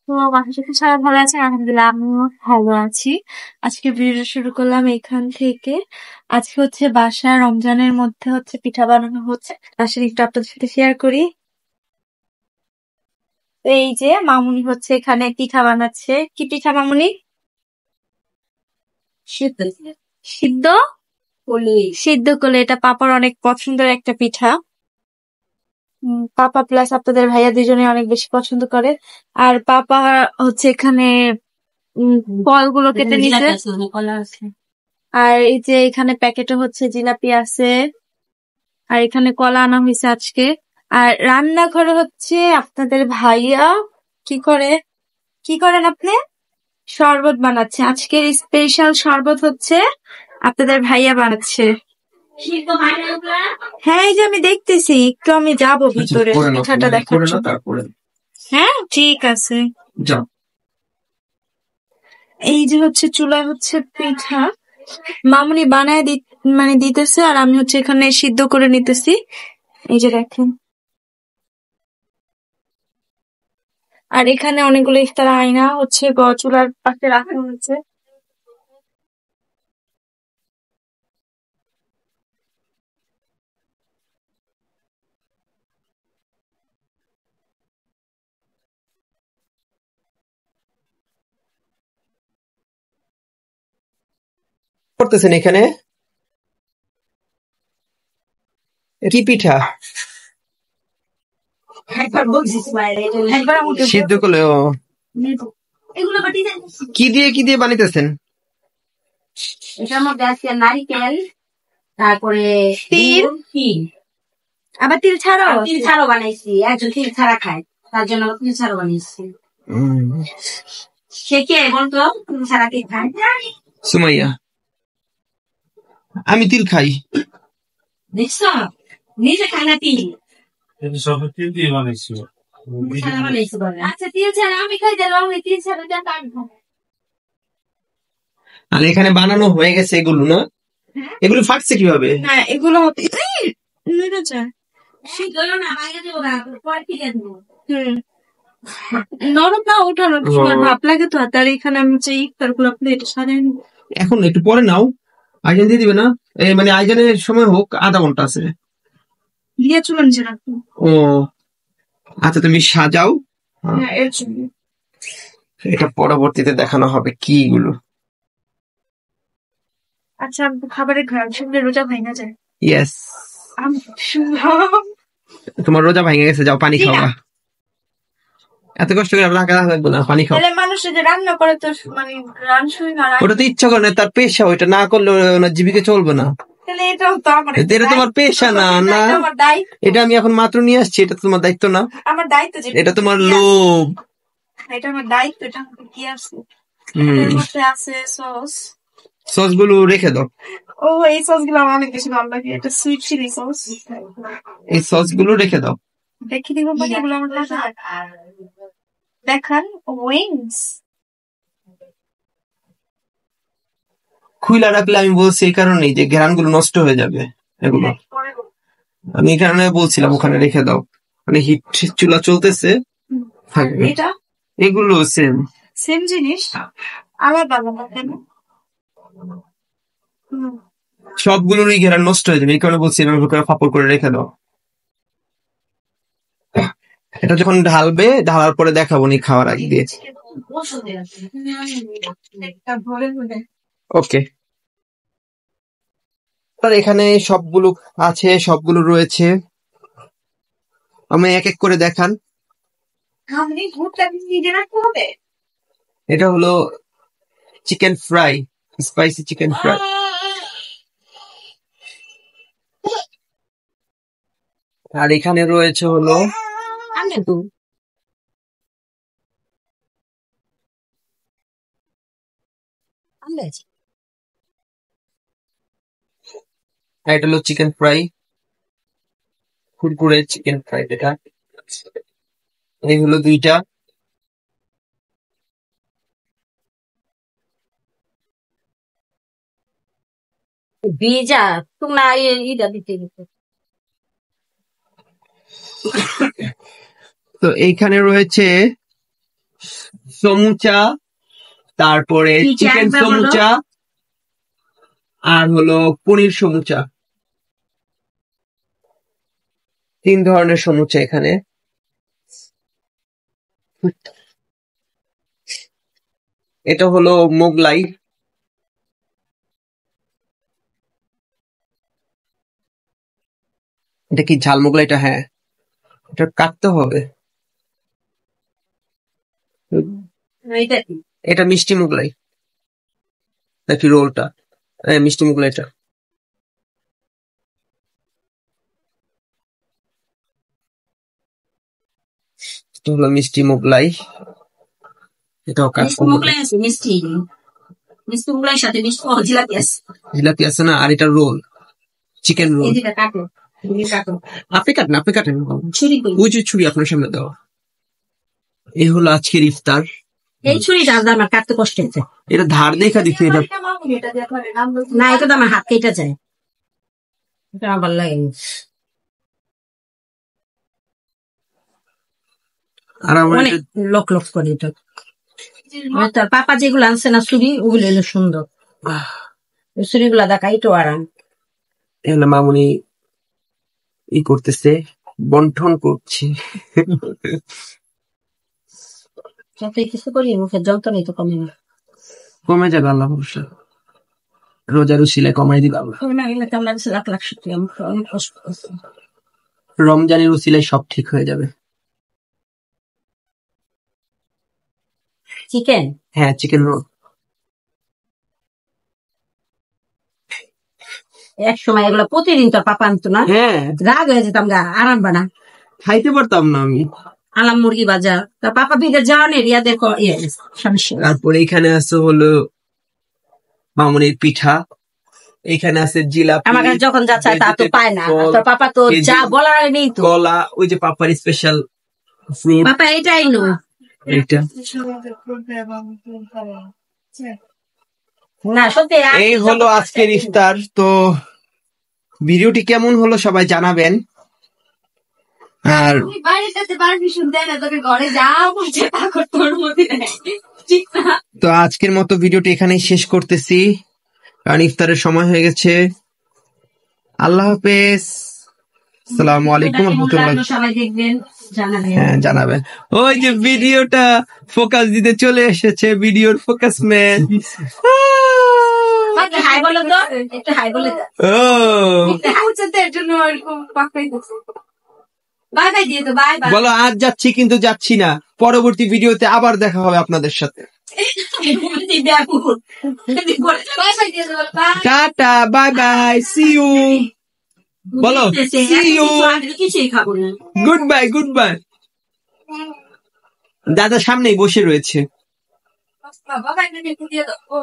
তো বাসার সাথে সবাই ভালো আছে, আলহামদুলিল্লাহ আমিও ভালো আছি। আজকে ভিডিও শুরু করলাম এখান থেকে। আজকে হচ্ছে বাসা রমজানের মধ্যে হচ্ছে পিঠা বানানো হচ্ছে, আসলে একটু আপনাদের সাথে শেয়ার করি। তো এই যে মামুনি হচ্ছে এখানে পিঠা বানাচ্ছে। কি পিঠা মামুনি? সিদ্ধ সিদ্ধ সিদ্ধ করলে এটা পাপার অনেক পছন্দের একটা পিঠা। পাপা প্লাস আপনাদের ভাইয়া দুজনে অনেক বেশি পছন্দ করে। আর পাপা হচ্ছে এখানে ফলগুলো কেটে নিছে। আর এই যে এখানে প্যাকেটে হচ্ছে জিলাপি আছে, আর এখানে কলা আনা হয়েছে আজকে। আর রান্নাঘরে হচ্ছে আপনাদের ভাইয়া কি করে কি করেন আপনি? শরবত বানাচ্ছে। আজকের স্পেশাল শরবত হচ্ছে আপনাদের ভাইয়া বানাচ্ছে। হ্যাঁ, এই যে আমি দেখতেছি, একটু আমি যাবো ভিতরে পিঠাটা দেখার জন্য। হ্যাঁ ঠিক আছে, যাও। এই যে হচ্ছে চুলায় হচ্ছে পিঠা মামুনি বানায় মানে দিতেছে, আর আমি হচ্ছে এখানে সিদ্ধ করে নিতেছি। এই যে দেখেন। আর এখানে অনেকগুলো ইফতার আয়না হচ্ছে চুলার পাশে রাখা হয়েছে। করতেছেন এখানে? কি পিঠা? সিদ্ধ করলে? ও, কি দিয়ে বানাইতেছেন? এটার মধ্যে আছে নারিকেল, তারপরে তিল, আবার তিল ছাড়াও বানাইছি। একজন তিল ছাড়া খায়, তার জন্য তিল ছাড়াও বানিয়েছি। সে কে বলতো তিল ছাড়া কে খায়? সুমাইয়া। আমি তিল খাই। দেখছ, নিজে খায় না তিল। তিল দিয়ে বানাইছি। আচ্ছা তিল ছাড়া আমি খাই, দিলাম তিল ছাড়া আমি খাই। আর এখানে বানানো হয়ে গেছে এগুলো, না? এগুলো ফাটছে কিভাবে? না এগুলো নরম না ওঠানোর সময় ভাব লাগে তো। আর এখানে আমি যে ইফতার গুলো প্লেট সাজাই এখন একটু পরে নাও, আইজান দিয়ে দিবে না? মানে আইজানের সময় হোক, আধা ঘন্টা আছে। দিয়ে চলে নিচে রাখবো। ও আচ্ছা, তুমি সাজাও। হ্যাঁ এর জন্য। এটা পরবর্তীতে দেখানো হবে কি গুলো। আচ্ছা খাবারের ঘ্রাণ শুনলে রোজা ভাঙা যায়। ইয়েস, আমি শুনলাম তোমার রোজা ভেঙে গেছে, যাও পানি খাওয়া। এত কষ্ট করে রাখা লাগবে না, পানি খাও। তাহলে মানুষ যে রান্না করে তো মানে রান শুই না, ওটা তো ইচ্ছা করে না, তার পেশা। ওইটা না করলে ওনার জীবিকা চলবে না। তাহলে এটাও তো আমার এটা তোমার পেশা না। না, আমার দায়িত্ব। এটা আমি এখন মাত্র নিয়ে আসছি, এটা তোমার দায়িত্ব না। আমার দায়িত্ব, এটা তোমার লোভ। এটা আমার দায়িত্ব। এটা কি আছে? আছে সস। সস গুলো রেখে দাও। ও এই সস গুলো আমার অনেক বেশি ভালো লাগে। এটা সুইট চিলি সস। এই সস গুলো রেখে দাও। দেখি দিব মানে এগুলো আমার কাছে দেখান। উইংস খুইলা রাখলে আমি বলছি এই কারণেই যে ঘ্রাণ গুলো নষ্ট হয়ে যাবে। এগুলো আমি এই কারণে বলছিলাম ওখানে রেখে দাও, মানে হিট চুলা চলতেছে থাকবে। এটা এগুলো সেম সেম জিনিস আলাদা আলাদা কেন? সবগুলোরই ঘেরা নষ্ট হয়ে যাবে, এই কারণে বলছি এভাবে করে ফাপড় করে রেখে দাও। এটা যখন ঢালবে, ঢালার পরে দেখাবো নি খাওয়ার আগে দিয়ে। ওকে, তার এখানে সবগুলো আছে, সবগুলো রয়েছে। আমি এক এক করে দেখান। এটা হলো chicken fry, spicy chicken fry. আর এখানে রয়েছে হলো এটা হলো চিকেন ফ্রাই, কুরকুরে চিকেন ফ্রাই। এটা এই হলো দুইটা। ভিজা তোমরা ইটা দিতে গেছে। তো এইখানে রয়েছে সমুচা, তারপরে কি চা চিকেন একবার বলো? সমুচা, আর হলো পনির সমুচা। 3 ধরনের সমুচা এখানে। এটা হলো মোগলাই। এটা কি ঝাল মোগলাইটা? হ্যাঁ, এটা কাটতে হবে। এটা কি? এটা মিষ্টি মোগলাই নাকি রোলটা? হ্যাঁ, মিষ্টি মোগলাইটা। এটা হলো মিষ্টি মোগলাই, এটাও কাটতে মিষ্টি হবে। মোগলাই আছে, মিষ্টি মিষ্টি মোগলাইয়ের সাথে মিষ্টি জিলাপি আছে। জিলাপি আছে না, আর এটা রোল, চিকেন রোল। এই যেটা কাটো, এই কাটো। আপনি কাটেন, আপনি কাটেন। ছুরি কই? ওই যে ছুরি আপনার সামনে দেওয়া। এই হলো আজকের ইফতার। এই ছুরিটা আজ আমার কাটতে কষ্ট হচ্ছে। এটা ধার দেখা দিচ্ছি। এটা না, এটা তো আমার হাত কেটে যায়। এটা আমার ভালো লাগে না। আর আমার অনেক এটা লক লক করে এটা। তোর পাপা যেগুলো আনছে না ছুরি, ওগুলো হলো সুন্দর। ওই ছুরিগুলা দেখা একটু আরাম। এগুলো মামুনি ই করতেছে, বন্টন করছে। যতই কিছু করি মুখের যন্ত্রণাই তো কমে না। কমে যাবে আল্লাহ ভরসা। রোজার উসিলায় কমাই দিবে আল্লাহ। কমে না গেলে তো আল্লাহ কাছে লাখ লাখ শুকরিয়া। আমার অনেক কষ্ট হচ্ছে। রমজানের উসিলায় সব ঠিক হয়ে যাবে। চিকেন হ্যাঁ, চিকেন রোল। এক সময় এগুলো প্রতিদিন তোর পাপা আনতো না, হ্যাঁ, রাগ হয়ে যেতাম গা, আরাম বানা খাইতে পারতাম না আমি। আলাম মুরগি ভাজা। তোর পাপা বিদের যাওয়ানের ইয়াদের সমস্যা। তারপরে এখানে আছে হলো মামুনির পিঠা, এখানে আছে জিলাপি, আমার কাছে যখন যা চায় তা তো পায় না। আর তোর পাপা তো যা বলার আগে নেই তো। কলা, ওই যে পাপার স্পেশাল ফ্রুট পাপা এটাই নো। এইটা। না সত্যি এই হলো আজকের ইফতার। তো ভিডিওটি কেমন হলো সবাই জানাবেন। আর বাইরের কাছে পারমিশন দেয় না, তোকে ঘরে যাও বলছে তা কর, তোর মধ্যে নেই। ঠিক না? তো আজকের মতো ভিডিওটি এখানেই শেষ করতেছি, কারণ ইফতারের সময় হয়ে গেছে। আল্লাহ হাফেজ, আসসালামু আলাইকুম রহমতুল্লাহ। সবাই দেখবেন, জানাবেন। হ্যাঁ, জানাবেন। ওই যে ভিডিওটা ফোকাস দিতে চলে এসেছে, ভিডিওর ফোকাস ম্যান। একটু হাই বলো তো, একটু হাই বলে দাও। ও এর জন্য এরকম পাকাই দিচ্ছে। বাই বাই দিয়ে তো, বাই বাই। বলো, আজ যাচ্ছি কিন্তু যাচ্ছি না, পরবর্তী ভিডিওতে আবার দেখা হবে আপনাদের সাথে। বাই বাই দিয়ে দেবো, bye. Tata, bye bye, see you. বলো, সি ইউ, কিছুই খাবো না। Good bye, good bye. দাদা সামনেই বসে রয়েছে। বাবা, বাই দিয়ে দাও।